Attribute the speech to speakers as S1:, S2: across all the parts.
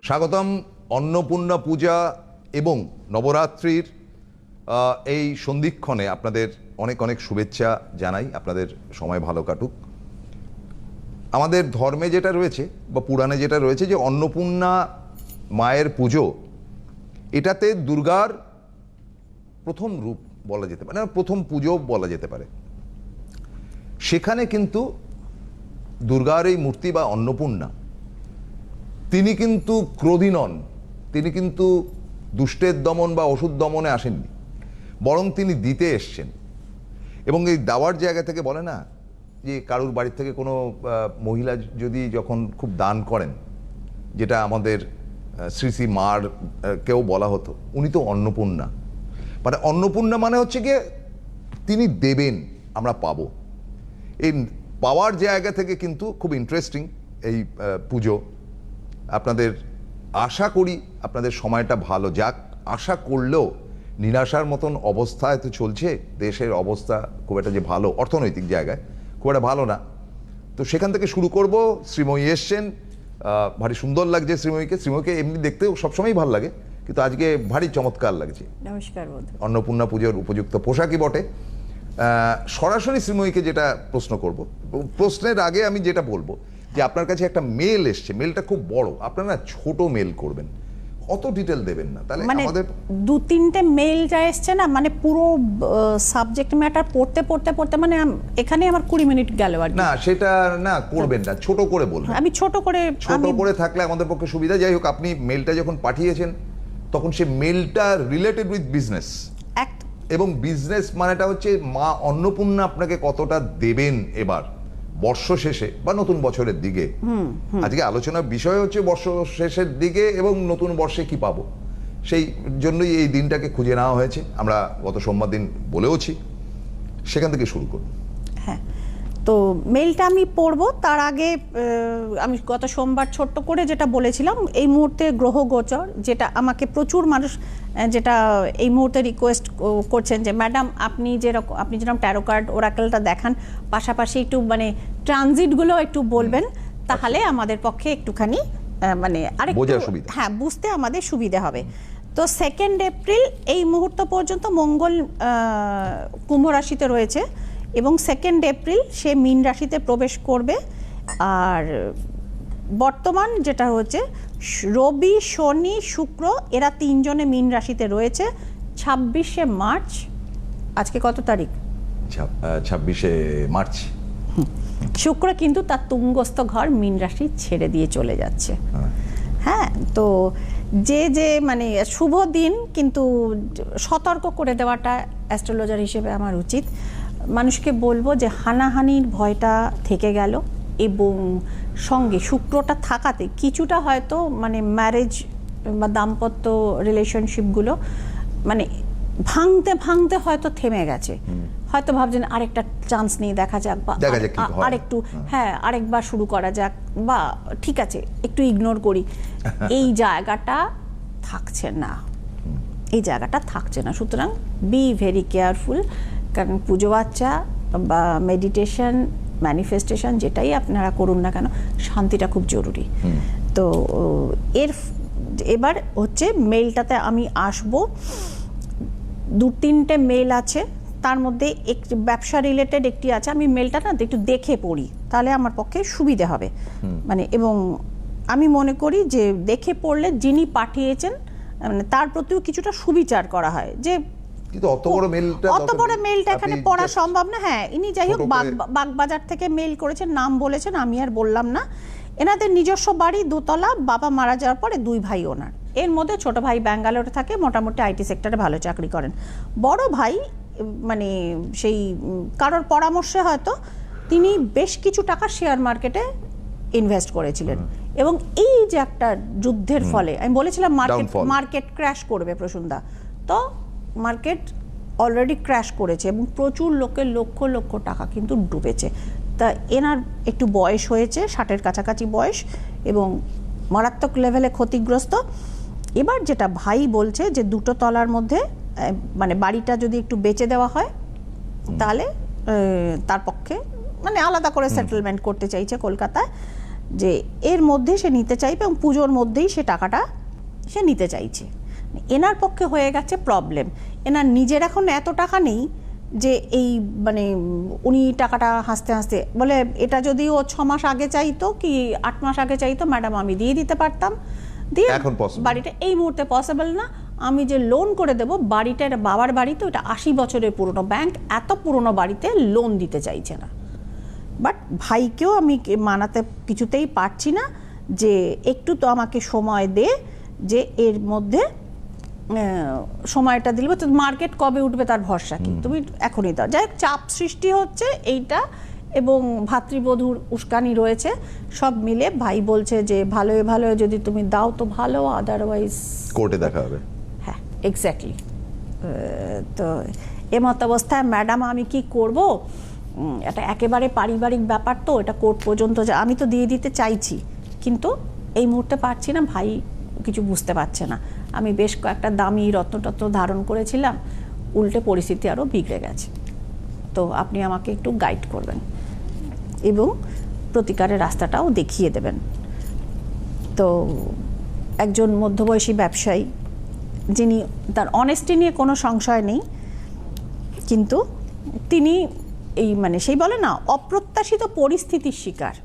S1: স্বাগতম অন্নপূর্ণা পূজা এবং নবরাত্রির এই সন্ধিক্ষণে আপনাদের অনেক অনেক শুভেচ্ছা জানাই। আপনাদের সময় ভালো কাটুক। আমাদের ধর্মে যেটা রয়েছে বা পুরাণে যেটা রয়েছে যে অন্নপূর্ণা মায়ের পুজো, এটাতে দুর্গার প্রথম রূপ বলা যেতে পারে, প্রথম পুজো বলা যেতে পারে। সেখানে কিন্তু দুর্গার এই মূর্তি বা অন্নপূর্ণা, তিনি কিন্তু ক্রোধী নন, তিনি কিন্তু দুষ্টের দমন বা অসুর দমনে আসেননি, বরং তিনি দিতে এসছেন। এবং এই দেওয়ার জায়গা থেকে বলে না যে কারুর বাড়ির থেকে কোনো মহিলা যদি যখন খুব দান করেন, যেটা আমাদের শ্রী শ্রী মার কেউ বলা হতো, উনি তো অন্নপূর্ণা। মানে অন্নপূর্ণা মানে হচ্ছে গিয়ে তিনি দেবেন, আমরা পাবো। এই পাওয়ার জায়গা থেকে কিন্তু খুব ইন্টারেস্টিং এই পুজো। আপনাদের আশা করি আপনাদের সময়টা ভালো যাক। আশা করলেও নিরাশার মতন অবস্থায় তো চলছে, দেশের অবস্থা খুব একটা যে ভালো, অর্থনৈতিক জায়গায় খুব একটা ভালো না। তো সেখান থেকে শুরু করব। শ্রীময়ী এসছেন, ভারী সুন্দর লাগছে শ্রীময়ীকে। শ্রীময়ীকে এমনি দেখতেও সবসময়ই ভালো লাগে, কিন্তু আজকে ভারী চমৎকার লাগছে।
S2: নমস্কার বন্ধু।
S1: অন্নপূর্ণা পুজোর উপযুক্ত পোশাকই বটে। সরাসরি শ্রীময়ীকে যেটা প্রশ্ন করব, প্রশ্নের আগে আমি যেটা বলবো যে আপনার কাছে একটা মেল এসছে, মেলটা খুব বড়, আপনারা ছোট মেল করবেন, অত ডিটেল দেবেন না, তাহলে আমাদের
S2: দু তিনটে মেল যা এসছে না, মানে পুরো সাবজেক্ট ম্যাটার পড়তে পড়তে পড়তে মানে এখানে আমার 20 মিনিট গেল আর
S1: না, সেটা না করবেন না, ছোট করে বলবেন।
S2: আমি ছোট করে
S1: থাকলে আমাদের পক্ষে সুবিধা। যাই হোক, আপনি মেলটা যখন পাঠিয়েছেন তখন সে মেলটা রিলেটেড উইথ বিজনেস, এবং বিজনেস মানেটা হচ্ছে মা অন্নপূর্ণা আপনাকে কতটা দেবেন এবার বর্ষ শেষে বা নতুন বছরের দিকে। আজকে আলোচনার বিষয় হচ্ছে বর্ষ শেষের দিকে এবং নতুন বর্ষে কি পাবো, সেই জন্যই এই দিনটাকে খুঁজে নেওয়া হয়েছে। আমরা গত সোমবার দিন বলেওছি, সেখান থেকে শুরু করব।
S2: হ্যাঁ, তো মেলটা আমি পড়বো তার আগে আমি গত সোমবার ছোট্ট করে যেটা বলেছিলাম, এই মুহূর্তে গ্রহ গোচর, যেটা আমাকে প্রচুর মানুষ যেটা এই মুহূর্তে রিকোয়েস্ট করছেন যে ম্যাডাম আপনি যেরকম ট্যারো কার্ড ওরাকেলটা দেখান, পাশাপাশি একটু মানে ট্রানজিটগুলো একটু বলবেন, তাহলে আমাদের পক্ষে একটুখানি মানে আরেকটু হ্যাঁ বুঝতে আমাদের সুবিধা হবে। তো 2 এপ্রিল এই মুহূর্ত পর্যন্ত মঙ্গল কুম্ভ রাশিতে রয়েছে এবং 2 এপ্রিল সে মীন রাশিতে প্রবেশ করবে। আর বর্তমান যেটা হচ্ছে রবি, শনি, শুক্র, এরা তিনজনে মীন রাশিতে রয়েছে। 26শে মার্চ, আজকে কত তারিখ?
S1: 26শে মার্চ।
S2: শুক্র কিন্তু তার তুঙ্গস্থ ঘর মীন রাশি ছেড়ে দিয়ে চলে যাচ্ছে। হ্যাঁ, তো যে মানে শুভ দিন, কিন্তু সতর্ক করে দেওয়াটা অ্যাস্ট্রোলজার হিসেবে আমার উচিত। মানুষকে বলবো যে হানাহানির ভয়টা থেকে গেল, এবং সঙ্গে শুক্রটা থাকাতে কিছুটা হয়তো মানে ম্যারেজ বা দাম্পত্য রিলেশনশিপগুলো মানে ভাঙতে ভাঙতে হয়তো থেমে গেছে। হয়তো ভাবছেন আরেকটা চান্স নিয়ে দেখা যাক, বা আরেকটু হ্যাঁ আরেকবার শুরু করা যাক, বা ঠিক আছে একটু ইগনোর করি। এই জায়গাটা থাকছে না, এই জায়গাটা থাকছে না। সুতরাং বি ভেরি কেয়ারফুল, কারণ পুজো বাচ্চা বা মেডিটেশন, ম্যানিফেস্টেশন যেটাই আপনারা করুন না কেন, শান্তিটা খুব জরুরি। তো এবার হচ্ছে মেলটাতে আমি আসবো। 2-3টে মেল আছে, তার মধ্যে একটি ব্যবসা রিলেটেড একটি আছে। আমি মেলটা না একটু দেখে পড়ি, তাহলে আমার পক্ষে সুবিধে হবে। মানে এবং আমি মনে করি যে দেখে পড়লে যিনি পাঠিয়েছেন মানে তার প্রতিও কিছুটা সুবিচার করা হয়, যে অত বড় মেলটা এখানে পড়া সম্ভব না। হ্যাঁ, ইনি যাই হোক বাগবাজার থেকে মেল করেছেন, নাম বলেছেন, আমি আর বললাম না। এনাদের নিজস্ব বাড়ি 2 তলা, বাবা মারা যাওয়ার পরে 2 ভাই ওনার। এর মধ্যে ছোট ভাই ব্যাঙ্গালোরে থাকে, মোটামুটি আইটি সেক্টরে ভালো চাকরি করেন। বড় ভাই মানে সেই কারোর পরামর্শে হয়তো তিনি বেশ কিছু টাকা শেয়ার মার্কেটে ইনভেস্ট করেছিলেন, এবং এই যে একটা যুদ্ধের ফলে আমি বলেছিলাম মার্কেট ক্র্যাশ করবে প্রসূনদা, তো মার্কেট অলরেডি ক্র্যাশ করেছে এবং প্রচুর লোকের লক্ষ লক্ষ টাকা কিন্তু ডুবেছে। তা এনার একটু বয়স হয়েছে, 60-এর কাছাকাছি বয়স, এবং মারাত্মক লেভেলে ক্ষতিগ্রস্ত। এবার যেটা ভাই বলছে যে 2 তলার মধ্যে মানে বাড়িটা যদি একটু বেচে দেওয়া হয়, তাহলে তার পক্ষে মানে আলাদা করে সেটেলমেন্ট করতে চাইছে কলকাতায়। যে এর মধ্যে সে নিতে চাইবে এবং পুজোর মধ্যেই সে টাকাটা সে নিতে চাইছে। এনার পক্ষে হয়ে গেছে প্রবলেম, এনার নিজের এখন এত টাকা নেই যে এই মানে উনি টাকাটা হাসতে হাসতে বলে এটা যদি ও 6 মাস আগে চাইতো কি 8 মাস আগে চাইতো ম্যাডাম আমি দিয়ে দিতে পারতাম, দিয়ে
S1: এখন possible।
S2: বাড়িটা এই মুহূর্তে পসিবল না, আমি যে লোন করে দেবো বাড়িটা, এটা বাবার বাড়ি তো, এটা 80 বছরের পুরনো, ব্যাংক এত পুরনো বাড়িতে লোন দিতে চাইছে না। বাট ভাইকেও আমি মানাতে কিছুতেই পারছি না যে একটু তো আমাকে সময় দে, যে এর মধ্যে সময়টা দিলে তো মার্কেট কবে উঠবে তার ভরসা কি, তুমি এখনই দাও। যাই হোক, চাপ সৃষ্টি হচ্ছে এইটা এবং ভাতৃবধূর উস্কানি রয়েছে, সব মিলে ভাই বলছে যে ভালোই ভালো যদি তুমি দাও তো ভালো, আদারওয়াইজ
S1: কোর্টে দেখা হবে।
S2: হ্যাঁ এক্স্যাক্টলি। তো এমত অবস্থায় ম্যাডাম আমি কি করব, এটা একেবারে পারিবারিক ব্যাপার, তো এটা কোর্ট পর্যন্ত আমি তো দিয়ে দিতে চাইছি কিন্তু এই মুহূর্তে পারছি না, ভাই কিছু বুঝতে পারছে না। আমি বেশ কয়েকটা দামি রত্নটত্ন ধারণ করেছিলাম, উল্টে পরিস্থিতি আরও বিগড়ে গেছে। তো আপনি আমাকে একটু গাইড করবেন এবং প্রতিকারের রাস্তাটাও দেখিয়ে দেবেন। তো একজন মধ্যবয়সী ব্যবসায়ী, যিনি তার অনেস্টি নিয়ে কোনো সংশয় নেই, কিন্তু তিনি এই মানে সেই বলে না অপ্রত্যাশিত পরিস্থিতির শিকার।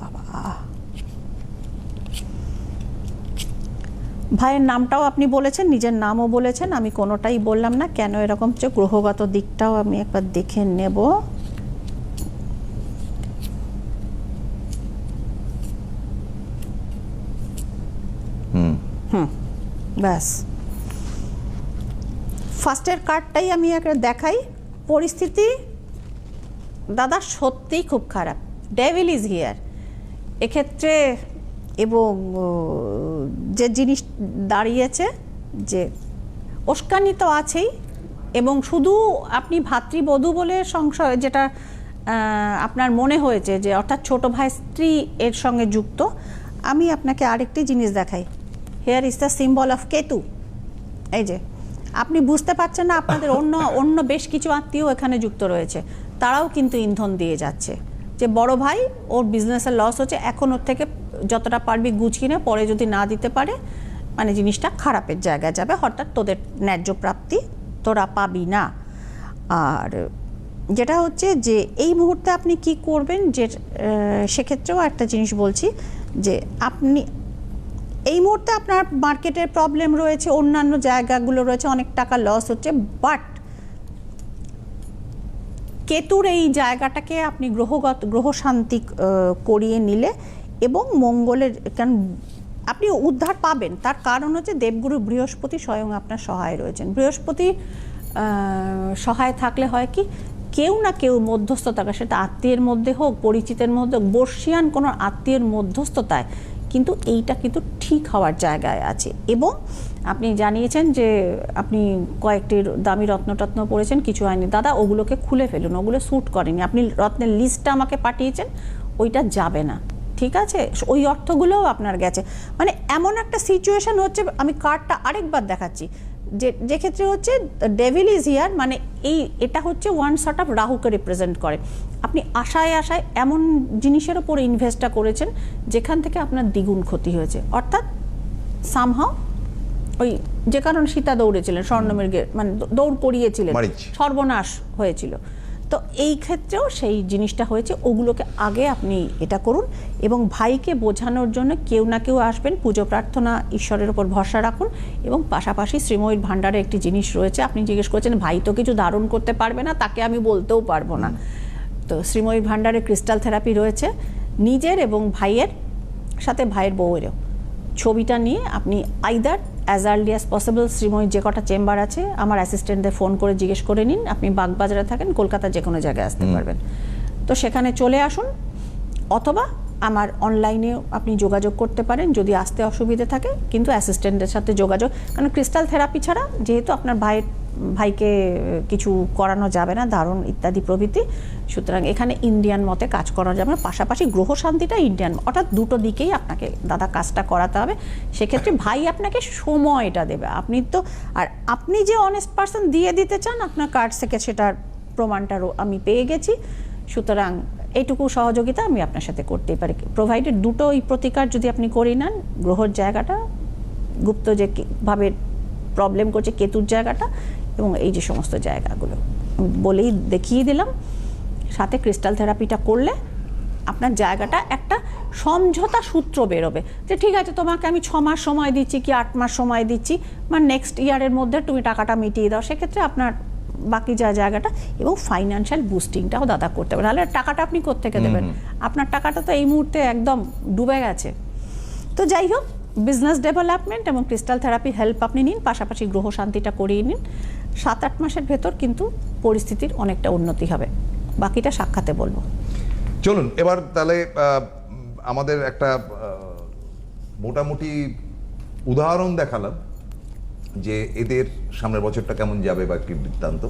S2: বাবা, ভাইয়ের নামটাও আপনি বলেছেন, নিজের নামও বলেছেন, আমি কোনোটাই বললাম না। কেন এরকম হচ্ছে গ্রহগত দিকটাও আমি একবার দেখে নেব। ব্যাস, ফার্স্টের কার্ডটাই আমি একটা দেখাই। পরিস্থিতি দাদা সত্যিই খুব খারাপ, ডেভিল ইজ হিয়ার এক্ষেত্রে। এবং যে জিনিস দাঁড়িয়েছে যে উস্কানি তো আছেই, এবং শুধু আপনি ভাতৃবধূ বলে সংশয় যেটা আপনার মনে হয়েছে যে অর্থাৎ ছোট ভাই স্ত্রী এর সঙ্গে যুক্ত, আমি আপনাকে আরেকটি জিনিস দেখাই। Hair is the symbol of Ketu. এই যে আপনি বুঝতে পারছেন না, আপনাদের অন্য বেশ কিছু আত্মীয় এখানে যুক্ত রয়েছে, তারাও কিন্তু ইন্ধন দিয়ে যাচ্ছে যে বড় ভাই ওর বিজনেসের লস হচ্ছে, এখন ওর থেকে যতটা পারবি গুছিয়ে নে, পরে যদি না দিতে পারে মানে জিনিসটা খারাপের জায়গায় যাবে, অর্থাৎ তোদের ন্যায্য প্রাপ্তি তোরা পাবি না। আর যেটা হচ্ছে যে এই মুহূর্তে আপনি কি করবেন, যে সেক্ষেত্রেও একটা জিনিস বলছি যে আপনি এই মুহূর্তে আপনার মার্কেটের প্রবলেম রয়েছে, অন্যান্য জায়গাগুলো রয়েছে, অনেক টাকা লস হচ্ছে, বাট কেতুর এই জায়গাটাকে আপনি গ্রহ শান্তি করিয়ে নিলে এবং মঙ্গলের, কারণ আপনি উদ্ধার পাবেন, তার কারণ হচ্ছে দেবগুরু বৃহস্পতি স্বয়ং আপনার সহায় রয়েছেন। বৃহস্পতি সহায় থাকলে হয় কি, কেউ না কেউ মধ্যস্থতা, সেটা আত্মীয়ের মধ্যে হোক, পরিচিতের মধ্যে হোক, বর্ষিয়ান কোনো আত্মীয়ের মধ্যস্থতায় কিন্তু এইটা কিন্তু ঠিক হওয়ার জায়গায় আছে। এবং আপনি জানিয়েছেন যে আপনি কয়েকটি দামি রত্নটত্ন পড়েছেন, কিছু হয়নি দাদা, ওগুলোকে খুলে ফেলুন, ওগুলো স্যুট করেনি। আপনি রত্নের লিস্টটা আমাকে পাঠিয়েছেন, ওইটা যাবে না, ঠিক আছে, ওই অর্থগুলোও আপনার গেছে। মানে এমন একটা সিচুয়েশন হচ্ছে, আমি কার্ডটা আরেকবার দেখাচ্ছি, যে ক্ষেত্রে হচ্ছে ডেভিল ইজ হিয়ার, মানে এটা হচ্ছে ওয়ান সর্ট অফ রাহুকে রিপ্রেজেন্ট করে। আপনি আশায় আশায় এমন জিনিসের ওপরে ইনভেস্টটা করেছেন যেখান থেকে আপনার দ্বিগুণ ক্ষতি হয়েছে, অর্থাৎ সামহাও ওই যে কারণে সীতা দৌড়েছিলেন, স্বর্ণমৃগের মানে দৌড় করিয়েছিলেন, সর্বনাশ হয়েছিল। তো এই ক্ষেত্রেও সেই জিনিসটা হয়েছে, ওগুলোকে আগে আপনি এটা করুন এবং ভাইকে বোঝানোর জন্য কেউ না কেউ আসবেন, পুজো প্রার্থনা, ঈশ্বরের ওপর ভরসা রাখুন। এবং পাশাপাশি শ্রীময়ীর ভাণ্ডারে একটি জিনিস রয়েছে, আপনি জিজ্ঞেস করেছেন ভাই তো কিছু ধারণ করতে পারবে না, তাকে আমি বলতেও পারবো না। তো শ্রীময়ীর ভাণ্ডারে ক্রিস্টাল থেরাপি রয়েছে, নিজের এবং ভাইয়ের সাথে ভাইয়ের বউয়েরও ছবিটা নিয়ে আপনি either as early as possible শ্রীময়ীর যে কটা চেম্বার আছে আমার অ্যাসিস্ট্যান্টদের ফোন করে জিজ্ঞেস করে নিন। আপনি বাগবাজারে থাকেন, কলকাতার যে কোনো জায়গায় আসতে পারবেন, তো সেখানে চলে আসুন, অথবা আমার অনলাইনে আপনি যোগাযোগ করতে পারেন যদি আসতে অসুবিধে থাকে, কিন্তু অ্যাসিস্ট্যান্টের সাথে যোগাযোগ, কারণ ক্রিস্টাল থেরাপি ছাড়া যেহেতু আপনার ভাইকে কিছু করানো যাবে না, ধারণ ইত্যাদি প্রভৃতি, সুতরাং এখানে ইন্ডিয়ান মতে কাজ করা যাবে না। পাশাপাশি গ্রহ শান্তিটা ইন্ডিয়ান, অর্থাৎ দুটো দিকেই আপনাকে দাদা কাজটা করাতে হবে। সেক্ষেত্রে ভাই আপনাকে সময়টা দেবে, আপনি তো, আর আপনি যে অনেস্ট পার্সন দিয়ে দিতে চান, আপনার কার্ড থেকে সেটার প্রমাণটারও আমি পেয়ে গেছি। সুতরাং এইটুকু সহযোগিতা আমি আপনার সাথে করতেই পারি, প্রোভাইডেড দুটো এই প্রতিকার যদি আপনি করে নেন, গ্রহর জায়গাটা, গুপ্ত যে ভাবে প্রবলেম করছে কেতুর জায়গাটা, এবং এই যে সমস্ত জায়গাগুলো আমি বলেই দেখিয়ে দিলাম, সাথে ক্রিস্টাল থেরাপিটা করলে আপনার জায়গাটা একটা সমঝোতা সূত্র বেরোবে যে ঠিক আছে তোমাকে আমি 6 মাস সময় দিচ্ছি কি 8 মাস সময় দিচ্ছি, মানে নেক্সট ইয়ারের মধ্যে তুমি টাকাটা মিটিয়ে দাও, সেক্ষেত্রে আপনার বাকি যা জায়গাটা, এবং ফাইন্যান্সিয়াল বুস্টিংটাও দাদা করতে হবে, নাহলে টাকাটা আপনি কোত্থেকে দেবেন, আপনার টাকাটা তো এই মুহূর্তে একদম ডুবে গেছে। তো যাই হোক, বিজনেস ডেভেলপমেন্ট এবং ক্রিস্টাল থেরাপি হেল্প আপনি নিন, পাশাপাশি গ্রহ শান্তিটা করিয়ে নিন, 7-8 মাসের ভেতর কিন্তু পরিস্থিতির অনেকটা উন্নতি হবে, বাকিটা সাক্ষাতে বলবো।
S1: চলুন এবার তাহলে আমাদের একটা মোটামুটি উদাহরণ দেখালাম যে এদের সামনের বছরটা কেমন যাবে বা কি বৃত্তান্ত।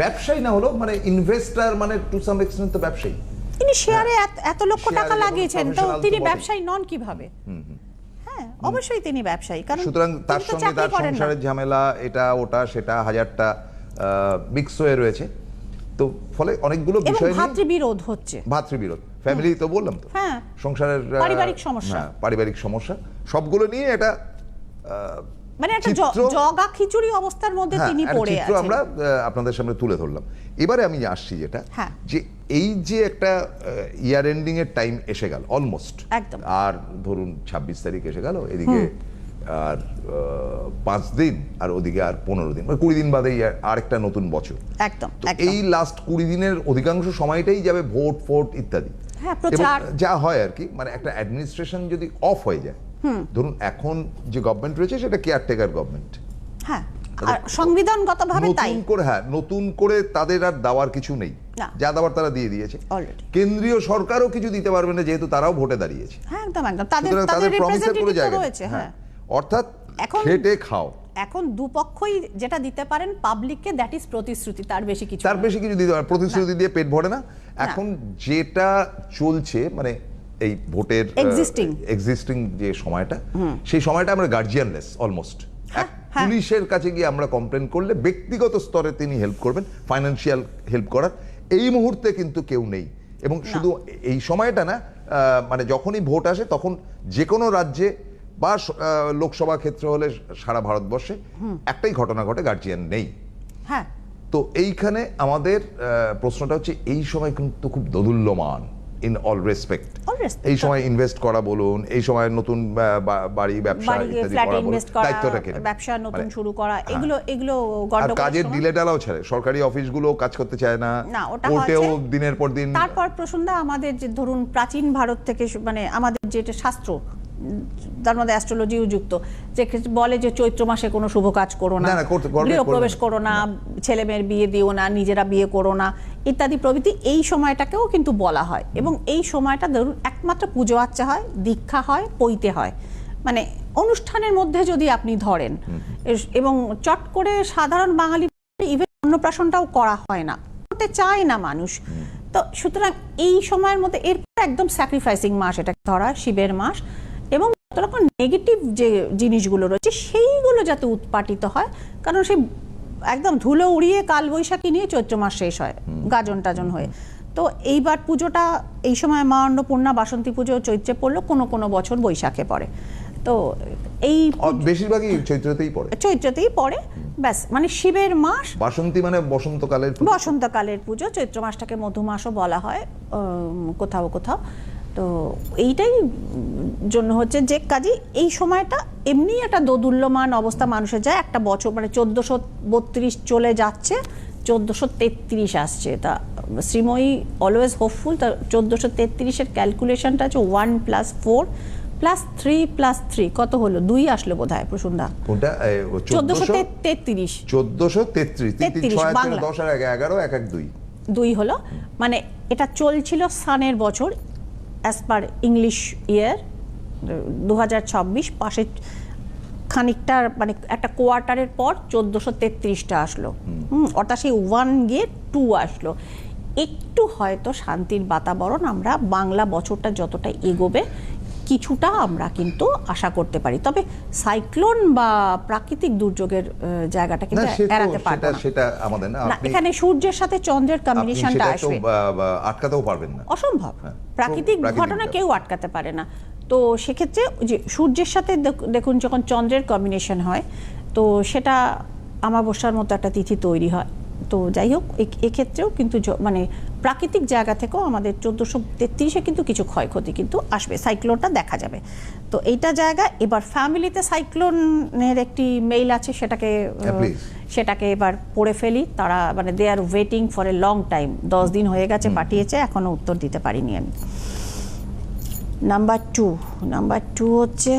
S1: ব্যবসায়ী না হলো মানে ইনভেস্টার, মানে টু সাম এক্সটেন্ট তো ব্যবসায়ী,
S2: তিনি শেয়ারে এত লক্ষ
S1: শেয়ারে
S2: টাকা
S1: যখন
S2: লাগিয়েছেন, তো
S1: professional
S2: তিনি
S1: তো বটেই।
S2: ব্যবসায়ী নন কিভাবে? হ্যাঁ, অবশ্যই তিনি ব্যবসায়ী, কারণ
S1: সুতরাং তার
S2: তিনি তো
S1: সঙ্গে
S2: চাকরি
S1: তার
S2: করেন না।
S1: সংসারের ঝামেলা, এটা ওটা সেটা হাজারটা মিক্স হয়ে রয়েছে, তো ফলে অনেকগুলো
S2: এবং
S1: বিষয় নিয়ে
S2: ভাতৃবিরোধ হচ্ছে।
S1: ভাতৃবিরোধ, ফ্যামিলি তো বললাম তো,
S2: হ্যাঁ,
S1: সংসারের
S2: পারিবারিক সমস্যা।
S1: হ্যাঁ, পারিবারিক সমস্যা, সবগুলো নিয়ে এটা
S2: মানে একটা
S1: চিত্র-
S2: জগা খিচুড়ি অবস্থার মধ্যে
S1: হ্যাঁ,
S2: তিনি
S1: একটা
S2: পড়ে
S1: চিত্র
S2: আছেন।
S1: আমরা আপনাদের সামনে তুলে ধরলাম। এবারে আমি আসছি যেটা,
S2: হ্যাঁ।
S1: যে এই যে একটা ইয়ার এন্ডিং এর টাইম এসে গেল অলমোস্ট,
S2: একদম।
S1: আর ধরুন 26 তারিখ এসে গেল, এদিকে আর 5 দিন, আর ওদিকে আর 15 দিন, মানে 20 দিন বাদেই আরেকটা নতুন বছর।
S2: একদম
S1: তো
S2: একদম।
S1: এই লাস্ট 20 দিনের অধিকাংশ সময়টাই যাবে ভোট ফোট ইত্যাদি,
S2: হ্যাঁ,
S1: এবং
S2: প্রচার।
S1: যা হয় আর কি, মানে একটা অ্যাডমিনিস্ট্রেশন যদি অফ হয়ে যায়, ধরুন এখন যে গভর্নমেন্ট রয়েছে সেটা কেয়ারটেকার গভর্নমেন্ট,
S2: হ্যাঁ, আর সংবিধানগতভাবে তাই।
S1: নতুন করে তাদের আর দেওয়ার কিছু নেই,
S2: না।
S1: যা দেওয়ার তারা দিয়ে দিয়েছে।
S2: Already।
S1: কেন্দ্রীয় সরকারও কিছু দিতে পারবে না, যেহেতু তারাও ভোটে দাঁড়িয়েছে,
S2: হ্যাঁ, একদম একদম, তাদের
S1: সুতরাং তাদের প্রমিসের পুরো
S2: রিপ্রেজেন্টেটিভ
S1: জায়গা
S2: রয়েছে। হ্যাঁ,
S1: অর্থাৎ
S2: এখন-
S1: খেটে খাও,
S2: এখন দুপক্ষই যেটা দিতে পারেন পাবলিককে, দ্যাট ইজ প্রতিশ্রুতি, তার বেশি কিছু
S1: তার
S2: না।
S1: বেশি কিছু দিতে পারে, প্রতিশ্রুতি দিয়ে পেট ভরে না। এখন যেটা চলছে মানে এই ভোটের এক্সিস্টিং যে সময়টা, সেই সময়টা আমরা গার্জিয়ানলেস অলমোস্ট।
S2: হ্যাঁ।
S1: পুলিশের কাছে গিয়ে আমরা কমপ্লেন করলে ব্যক্তিগত স্তরে তিনি হেল্প করবেন, ফাইন্যান্সিয়াল হেল্প করার এই মুহূর্তে কিন্তু কেউ নেই। এবং শুধু এই সময়টা না, মানে যখনই ভোট আসে তখন যে কোনো রাজ্যে বা লোকসভা ক্ষেত্র হলে সারা ভারতবর্ষে একটাই ঘটনা ঘটে, গার্জিয়ান নেই।
S2: হ্যাঁ,
S1: তো এইখানে আমাদের প্রশ্নটা হচ্ছে, এই সময় কিন্তু খুব দোদুল্যমান ইন অল রেসপেক্ট। এই সময় ইনভেস্ট করা বলুন, এই সময় নতুন বাড়ি ব্যবসা ইত্যাদি
S2: ফ্ল্যাট
S1: করা বলুন,
S2: ইনভেস্ট করা,
S1: দায়িত্বটা কে নেবে?
S2: ব্যবসা নতুন
S1: মানে-
S2: শুরু করা, এগুলো
S1: আর
S2: গন্ডগোলের
S1: কাজের
S2: সময়।
S1: ডিলে টালাও ছাড়ে, সরকারি অফিসগুলো কাজ করতে চায় না,
S2: না, ওটা
S1: কোর্টেও
S2: হয়েছে।
S1: দিনের পর দিন।
S2: তারপর প্রসন্দা, আমাদের যে ধরুন প্রাচীন ভারত থেকে মানে আমাদের যেটা শাস্ত্র, তার মধ্যে অ্যাস্ট্রোলজিও যুক্ত, যে বলে যে চৈত্র মাসে কোনো শুভ কাজ করো না,
S1: না,
S2: গৃহপ্রবেশ করো না, ছেলে মেয়ের বিয়ে দিও না, নিজেরা বিয়ে করো না, ইত্যাদি প্রভৃতি। এই সময়টাকেও কিন্তু বলা হয়, এবং এই সময়টা ধরুন একমাত্র পুজো আচ্চা হয়, দীক্ষা হয়, পৈতে হয়, মানে অনুষ্ঠানের মধ্যে যদি আপনি ধরেন, এবং চট করে সাধারণ বাঙালি ইভেন অন্নপ্রাশনটাও করা হয় না, করতে চায় না মানুষ। তো সুতরাং এই সময়ের মধ্যে এরপর একদম স্যাক্রিফাইসিং মাস এটা ধরা, শিবের মাস, এবং যত রকম নেগেটিভ যে জিনিসগুলো রয়েছে সেইগুলো যাতে উৎপাটিত হয়, কারণ সেই একদম ধুলো উড়িয়ে কালবৈশাখী নিয়ে চৈত্র মাস শেষ হয় গাজন টাজন হয়ে। তো এইবার পুজোটা এই সময় মা অন্নপূর্ণা বাসন্তী পুজো চৈত্রে পড়লো, কোনো বছর বৈশাখে পড়ে, তো এই
S1: বেশিরভাগই চৈত্রতেই পড়ে,
S2: চৈত্রতেই পড়ে, ব্যাস, মানে শিবের মাস।
S1: বাসন্তী মানে বসন্তকালের পুজো।
S2: বসন্তকালের পুজো, চৈত্র মাসটাকে মধুমাসও বলা হয় কোথাও কোথাও। তো এইটাই জন্য হচ্ছে যে কাজে এই সময়টা এমনি একটা দোদুল্যমান অবস্থা মানুষের যায়, একটা বছর মানে 1432 চলে যাচ্ছে, 1433 আসছে। তা শ্রীময়ী অলওয়েজ হোপফুল। তা 1433-এর ক্যালকুলেশনটা হচ্ছে 1 + 4 + 3 + 3 কত হলো? 2 আসলো বোধহয় প্রসন্দা।
S1: কোনটা?
S2: 1433
S1: 1433
S2: বাংলা।
S1: 10 আর 11 1 1 2
S2: 2 হলো, মানে এটা চলছিল সানের বছর অ্যাজ পার ইংলিশ ইয়ার 2026, পাশে খানিকটা মানে একটা কোয়ার্টারের পর 1433টা আসলো, অর্থাৎ সেই 1 গিয়ে 2 আসলো। একটু হয়তো শান্তির বাতাবরণ আমরা বাংলা বছরটা যতটা এগোবে কিছুটা আমরা কিন্তু আশা করতে পারি। তবে সাইক্লোন বা প্রাকৃতিক দুর্যোগের জায়গাটা কিন্তু এড়াতে পারবো না।
S1: সেটা আমাদের না,
S2: এখানে সূর্যের সাথে চন্দ্রের কম্বিনেশনটা আসবে,
S1: আটকাতেও পারবেন না,
S2: অসম্ভব। প্রাকৃতিক ঘটনা কেউ আটকাতে পারে না। তো সেক্ষেত্রে যে সূর্যের সাথে দেখুন যখন চন্দ্রের কম্বিনেশন হয়, তো সেটা আমাবস্যার মতো একটা তিথি তৈরি হয়। তো যাই হোক, এক্ষেত্রেও কিন্তু মানে প্রাকৃতিক জায়গা থেকেও আমাদের 1433-এ কিন্তু কিছু ক্ষয়ক্ষতি কিন্তু আসবে, সাইক্লোনটা দেখা যাবে। তো এইটা জায়গা। এবার ফ্যামিলিতে সাইক্লোনের একটি মেইল আছে, সেটাকে এবার পড়ে ফেলি। তারা মানে they are waiting for a long time, 10 দিন হয়ে গেছে পাঠিয়েছে, এখনো উত্তর দিতে পারিনি আমি। নাম্বার টু হচ্ছে,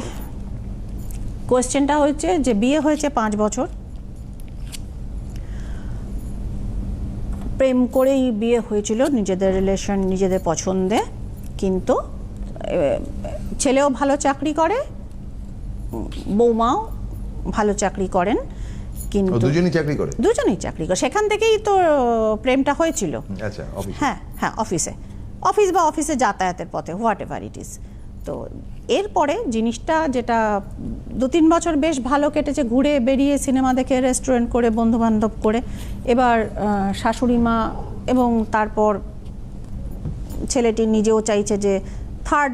S2: কোয়েশ্চেনটা হচ্ছে যে বিয়ে হয়েছে 5 বছর, প্রেম করেই বিয়ে হয়েছিল, নিজেদের রিলেশন, নিজেদের পছন্দে, কিন্তু ছেলেও ভালো চাকরি করে, বৌমাও ভালো চাকরি করেন, কিন্তু
S1: দুজনেই চাকরি করে,
S2: সেখান থেকেই তো প্রেমটা হয়েছিল।
S1: আচ্ছা,
S2: হ্যাঁ, অফিসে যাতায়াতের পথে, হোয়াট এভার ইট ইজ। তো এরপরে জিনিসটা যেটা 2-3 বছর বেশ ভালো কেটেছে, ঘুরে বেরিয়ে, সিনেমা দেখে, রেস্টুরেন্ট করে, বন্ধু বান্ধব করে। এবার শাশুড়ি মা এবং তারপর ছেলেটি নিজেও চাইছে যে থার্ড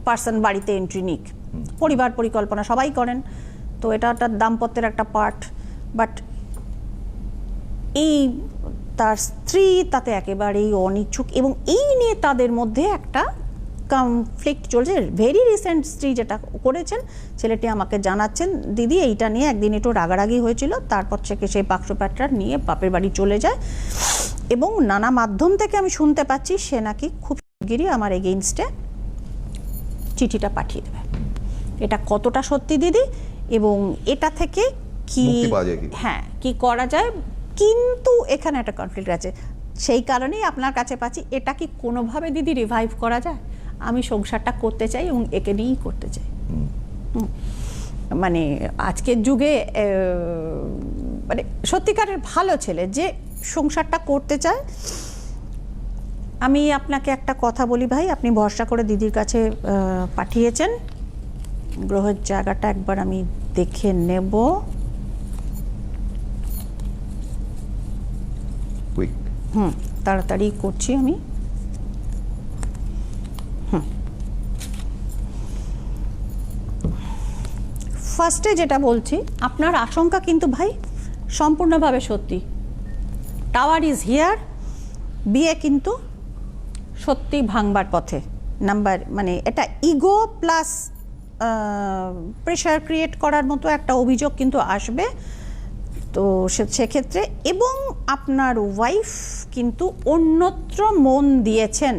S2: পার্সন বাড়িতে এন্ট্রি নিক। পরিবার পরিকল্পনা সবাই করেন, তো এটা একটা দাম্পত্যের একটা পার্ট। বাট এই তার স্ত্রী তাতে একেবারেই অনিচ্ছুক, এবং এই নিয়ে তাদের মধ্যে একটা কনফ্লিক্ট চলছে। ভেরি রিসেন্ট স্ত্রী যেটা করেছেন, ছেলেটি আমাকে জানাচ্ছেন, দিদি এইটা নিয়ে একদিন একটু রাগারাগি হয়েছিল, তারপর থেকে সেই বাক্সপ্যাটরা নিয়ে বাপের বাড়ি চলে যায়, এবং নানা মাধ্যম থেকে আমি শুনতে পাচ্ছি সে নাকি খুব শিগগিরই আমার এগেইনস্টে চিঠিটা পাঠিয়ে দেবে। এটা কতটা সত্যি দিদি, এবং এটা থেকে কি কি করা যায়? কিন্তু এখানে একটা কনফ্লিক্ট আছে, সেই কারণেই আপনার কাছে পাচ্ছি, এটা কি কোনোভাবে দিদি রিভাইভ করা যায়? আমি সংসারটা করতে চাই এবং একে নিয়েই করতে চাই। মানে আজকের যুগে মানে সত্যিকারের ভালো ছেলে যে সংসারটা করতে চায়। আমি আপনাকে একটা কথা বলি ভাই, আপনি ভরসা করে দিদির কাছে পাঠিয়েছেন, গ্রহের জায়গাটা একবার আমি দেখে নেব। তাড়াতাড়ি করছি আমি। ফার্স্টে যেটা বলছি, আপনার আশঙ্কা কিন্তু ভাই সম্পূর্ণভাবে সত্যি। টাওয়ার ইজ হিয়ার, বিয়ে কিন্তু সত্যি ভাঙবার পথে। মানে এটা ইগো প্লাস প্রেশার ক্রিয়েট করার মতো একটা অভিযোগ কিন্তু আসবে। তো সেক্ষেত্রে, এবং আপনার ওয়াইফ কিন্তু অন্যত্র মন দিয়েছেন।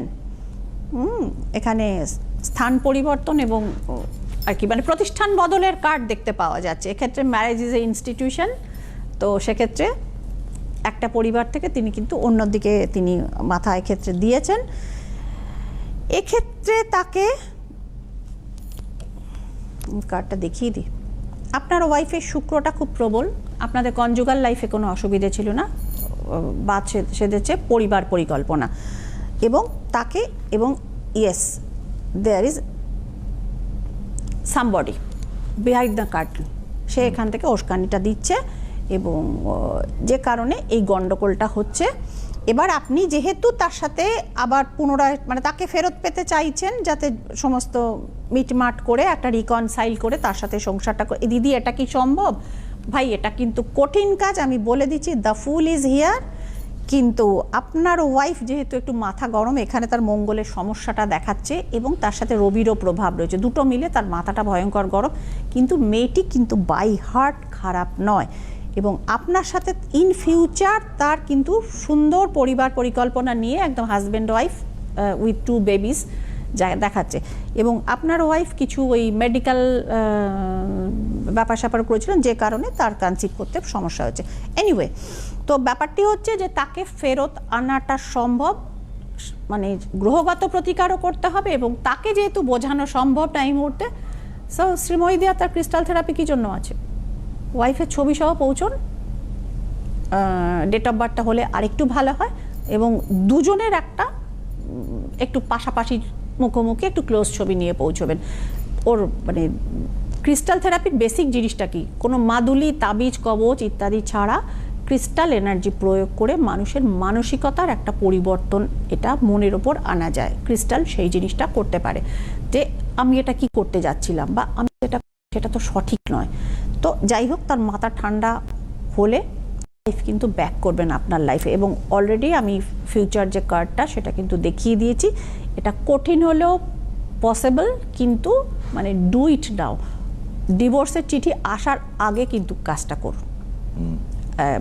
S2: এখানে স্থান পরিবর্তন এবং আর কি মানে প্রতিষ্ঠান বদলের কার্ড দেখতে পাওয়া যাচ্ছে। এক্ষেত্রে ম্যারেজ ইজ এ ইনস্টিটিউশন, তো সেক্ষেত্রে একটা পরিবার থেকে তিনি কিন্তু অন্যদিকে তিনি মাথা এক্ষেত্রে দিয়েছেন। এক্ষেত্রে তাকে কার্ডটা দেখিয়ে দিই। আপনার ওয়াইফের শুক্রটা খুব প্রবল, আপনাদের কনজুগাল লাইফে কোনো অসুবিধে ছিল না, বাদ সেধেছে পরিবার পরিকল্পনা, এবং তাকে, এবং yes there is somebody behind the curtain, সে এখান থেকে উস্কানিটা দিচ্ছে, এবং যে কারণে এই গন্ডগোলটা হচ্ছে। এবার আপনি যেহেতু তার সাথে আবার পুনরায় মানে তাকে ফেরত পেতে চাইছেন, যাতে সমস্ত মিটমাট করে একটা রিকনসাইল করে তার সাথে সংসারটা করে, দিদি এটা কি সম্ভব? ভাই এটা কিন্তু কঠিন কাজ, আমি বলে দিচ্ছি, দ্য ফুল ইজ হিয়ার। কিন্তু আপনার ওয়াইফ যেহেতু একটু মাথা গরম, এখানে তার মঙ্গলের সমস্যাটা দেখাচ্ছে, এবং তার সাথে রবিরও প্রভাব রয়েছে, দুটো মিলে তার মাথাটা ভয়ঙ্কর গরম। কিন্তু মেয়েটি কিন্তু বাই হার্ট খারাপ নয়, এবং আপনার সাথে ইন ফিউচার তার কিন্তু সুন্দর পরিবার পরিকল্পনা নিয়ে একদম হাজব্যান্ড ওয়াইফ উইথ 2 বেবিস যা দেখাচ্ছে। এবং আপনার ওয়াইফ কিছু ওই মেডিকেল ব্যাপার স্যাপার করেছিলেন, যে কারণে তার কনসিভ করতে সমস্যা হচ্ছে। এনিওয়ে, তো ব্যাপারটি হচ্ছে যে তাকে ফেরত আনাটা সম্ভব, মানে গ্রহগত প্রতিকারও করতে হবে, এবং তাকে যেহেতু বোঝানো সম্ভব না এই মুহূর্তে, সো শ্রীময়ীদিয়া তার ক্রিস্টাল থেরাপি কী জন্য আছে, ওয়াইফের ছবি সহ পৌঁছন, ডেট অফ বার্থটা হলে আরেকটু ভালো হয়, এবং দুজনের একটা একটু পাশাপাশি মুখোমুখি একটু ক্লোজ ছবি নিয়ে পৌঁছবেন। ওর মানে ক্রিস্টাল থেরাপির বেসিক জিনিসটা কি, কোনো মাদুলি, তাবিজ, কবচ ইত্যাদি ছাড়া ক্রিস্টাল এনার্জি প্রয়োগ করে মানুষের মানসিকতার একটা পরিবর্তন এটা মনের ওপর আনা যায়। ক্রিস্টাল সেই জিনিসটা করতে পারে যে আমি এটা কি করতে যাচ্ছিলাম বা আমি সেটা তো সঠিক নয়। তো যাই হোক, তার মাথা ঠান্ডা হলে লাইফ কিন্তু ব্যাক করবেন আপনার লাইফে। এবং অলরেডি আমি ফিউচার যে কার্ডটা সেটা কিন্তু দেখিয়ে দিয়েছি। এটা কঠিন হলেও পসিবল, কিন্তু মানে ডু ইট নাও। ডিভোর্সের চিঠি আসার আগে কিন্তু কাজটা করুন।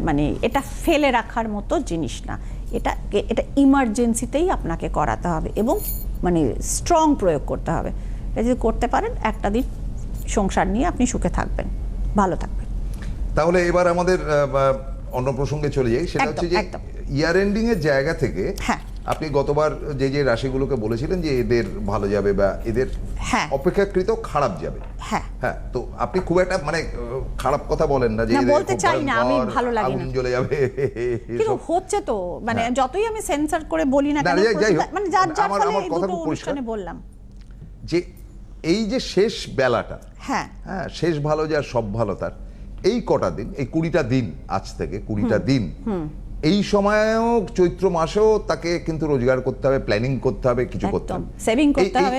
S2: মানে এটা ফেলে রাখার মতো জিনিস না, এটা ইমার্জেন্সিতেই আপনাকে করাতে হবে এবং মানে স্ট্রং প্রয়োগ করতে হবে। এটা যদি করতে পারেন একটা দিন সংসার নিয়ে আপনি সুখে থাকবেন, ভালো থাকবেন।
S1: তাহলে এবার আমাদের অন্য প্রসঙ্গে চলে যাই, সেটা হচ্ছে যে ইয়ার এন্ডিং এর জায়গা থেকে আপনি গতবার যে যে রাশিগুলোকে বলেছিলেন যে এদের ভালো যাবে বা এদের অপেক্ষাকৃত খারাপ যাবে, হ্যাঁ, তো আপনি খুব একটা মানে খারাপ কথা বলেন না যে
S2: বলতে চাই না, আমি ভালো লাগে না,
S1: আগুন জ্বলে যাবে,
S2: কিন্তু হচ্ছে তো মানে যতই আমি সেন্সর করে বলি না কেন, মানে যার যার ফলে এই দুটো অনুষ্ঠানে বললাম
S1: যে এই যে শেষ বেলাটা, হ্যাঁ, শেষ ভালো যার সব ভালো তার, এই কটা দিন, এই 20টা দিন, আজ থেকে 20টা দিন, এই সময়েও চৈত্র মাসেও তাকে কিন্তু রোজগার করতে হবে, প্ল্যানিং করতে হবে, কিছু করতে হবে,
S2: সেভিং করতে হবে।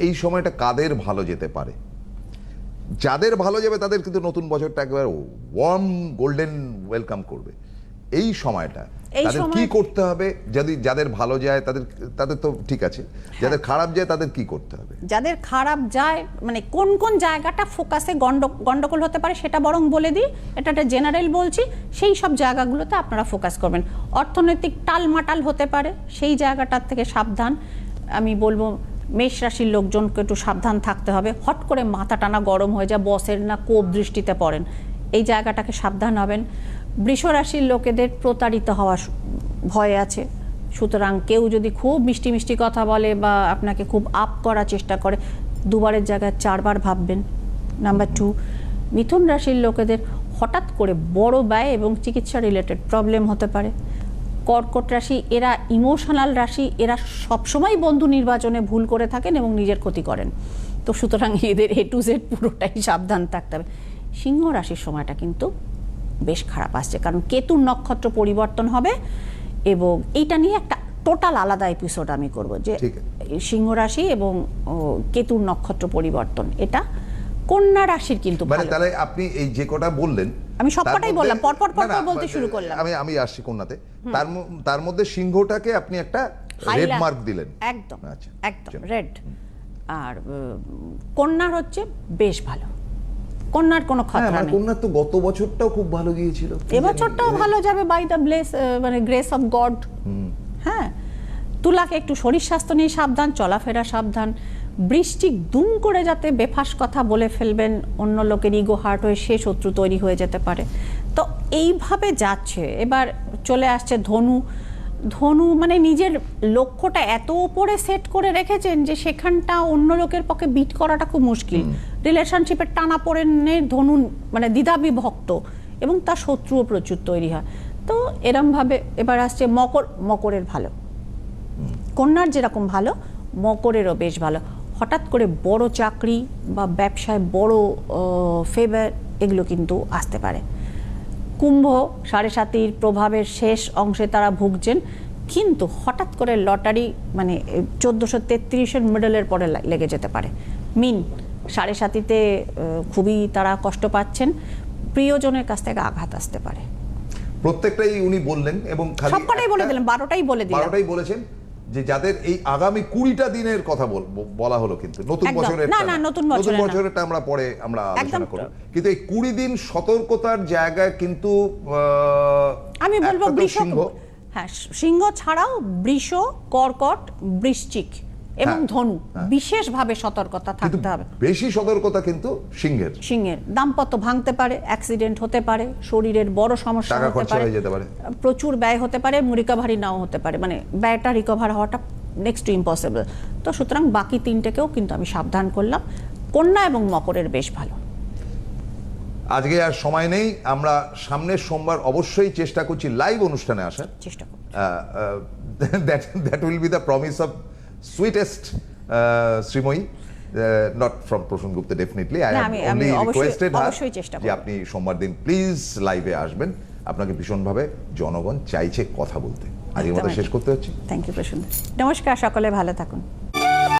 S1: এই সময়টা কাদের ভালো যেতে পারে? যাদের ভালো যাবে তাদের কিন্তু নতুন বছরটা একেবারে ওয়ার্ম গোল্ডেন ওয়েলকাম করবে। এই সময়টা তাদের কি করতে হবে? যদি যাদের ভালো যায় তাদের তো ঠিক আছে, যাদের খারাপ যায় তাদের কি করতে হবে?
S2: যাদের খারাপ যায় মানে কোন কোন জায়গাটা ফোকাসে গন্ডগোল হতে পারে সেটা বরং বলে দিই, এটা একটা জেনারেল বলছি। সেই সব জায়গাগুলোতে আপনারা ফোকাস করবেন। অর্থনৈতিক টালমাটাল হতে পারে, সেই জায়গাটার থেকে সাবধান। আমি বলবো মেষ রাশির লোকজনকে একটু সাবধান থাকতে হবে। হট করে মাথা টানা গরম হয়ে যায়, বসের না কোপ দৃষ্টিতে পড়েন, এই জায়গাটাকে সাবধান হবেন। বৃষ রাশির লোকেদের প্রতারিত হওয়ার ভয় আছে, সুতরাং কেউ যদি খুব মিষ্টি মিষ্টি কথা বলে বা আপনাকে খুব আপ করার চেষ্টা করে, দুবারের জায়গায় 4বার ভাববেন। নাম্বার 2, মিথুন রাশির লোকেদের হঠাৎ করে বড় ব্যয় এবং চিকিৎসা রিলেটেড প্রবলেম হতে পারে। কর্কট রাশি, এরা ইমোশনাল রাশি, এরা সবসময় বন্ধু নির্বাচনে ভুল করে থাকেন এবং নিজের ক্ষতি করেন। তো সুতরাং এদের A to Z পুরোটাই সাবধান থাকতে হবে। সিংহ রাশির সময়টা কিন্তু বেশ খারাপ আসছে, কারণ কেতুর নক্ষত্র পরিবর্তন হবে এবং এইটা নিয়ে একটা টোটাল আলাদা এপিসোড আমি করব, যে সিংহ রাশি এবং কেতুর নক্ষত্র পরিবর্তন। এটা কন্যা রাশির কিন্তু
S1: মানে তাহলে আপনি এই যে কটা বললেন,
S2: আমি সবকটাই বললাম, পরপর বলতে শুরু করলাম।
S1: আমি আসছি কন্যাতে। তার মধ্যে সিংহটাকে আপনি একটা রেড মার্ক দিলেন।
S2: একদম একদম রেড। আর কন্যার হচ্ছে বেশ ভালো, কন্যার কোনো খতরা নেই।
S1: কন্যার তো গত বছরটাও খুব ভালো গিয়েছিল,
S2: এবছরটাও ভালো যাবে বাই দ্য মানে গ্রেস অফ গড। হ্যাঁ, তুলাকে একটু শরীর স্বাস্থ্য নিয়ে সাবধান, চলাফেরা সাবধান। বৃশ্চিক দুম করে যাতে বেফাস কথা বলে ফেলবেন, অন্য লোকের ইগো হার্ট হয়ে সে শত্রু তৈরি হয়ে যেতে পারে। তো এইভাবে যাচ্ছে। এবার চলে আসছে ধনু। ধনু মানে নিজের লক্ষ্যটা এত উপরে সেট করে রেখেছেন যে সেখানটা অন্য লোকের পক্ষে বিট করাটা খুব মুশকিল। রিলেশনশিপের টানাপোড়েনে ধনু মানে দ্বিধাবিভক্ত এবং তার শত্রুও প্রচুর তৈরি হয়। তো এরমভাবে এবার আসছে মকর। মকরের ভালো, কন্যার যেরকম ভালো মকরেরও বেশ ভালো। হঠাৎ করে বড় চাকরি বা ব্যবসায় বড় ফেভার এগুলো কিন্তু আসতে পারে। কুম্ভ, 7.5 প্রভাবের শেষ অংশে তারা ভুগছেন, কিন্তু হঠাৎ করে লটারি মানে 1433-এর মিডলের পরে লেগে যেতে পারে। মিন, 7.5-তে খুবই তারা কষ্ট পাচ্ছেন, প্রিয়জনের কাছ থেকে আঘাত আসতে পারে।
S1: প্রত্যেকটাই উনি বললেন এবং
S2: সবকটাই বলে দিলেন, 12টাই বলে দিলেন।
S1: 12টাই বলেছেন যে যাদের এই আগামী 20টা দিনের কথা বলা হলো, কিন্তু নতুন বছরের
S2: নতুন
S1: বছরেরটা আমরা পরে আলোচনা করব। কিন্তু এই 20 দিন সতর্কতার জায়গায় কিন্তু
S2: আমি বলবো বৃষ, হ্যাঁ, সিংহ ছাড়াও বৃষ, কর্কট, বৃশ্চিক এবং ধনু বিশেষভাবে সতর্কতা থাকতে হবে।
S1: বেশি সতর্কতা কিন্তু সিংহের।
S2: দাম্পত্য ভাঙতে পারে, অ্যাক্সিডেন্ট হতে পারে, শরীরের বড় সমস্যা হতে পারে, প্রচুর ব্যয় হতে পারে, রিকভারি নাও হতে পারে, মানে ব্যয়টা রিকভার হওয়াটা নেক্সট টু ইম্পসিবল। তো সুতরাং বাকি 3টেকেও কিন্তু আমি সাবধান করলাম। কন্যা এবং মকরের বেশ ভালো।
S1: আজকে আর সময় নেই, আমরা সামনের সোমবার অবশ্যই চেষ্টা করছি লাইভ অনুষ্ঠানে আসার চেষ্টা করব। That will be the promise of sweetest Sreemoyee, not from Prasun Gupta, definitely I
S2: না,
S1: হ্যাভ
S2: আমি
S1: অনলি রিকোয়েস্টেড
S2: অবশ্যই চেষ্টা
S1: যে
S2: করব।
S1: আপনি সোমবার দিন প্লিজ লাইভে আসবেন। আপনাকে ভীষণভাবে জনগণ চাইছে কথা বলতে। আজকের মতো
S2: একদম।
S1: শেষ করতে হচ্ছে।
S2: Thank you Prasun. নমস্কার, সকলে ভালো থাকুন।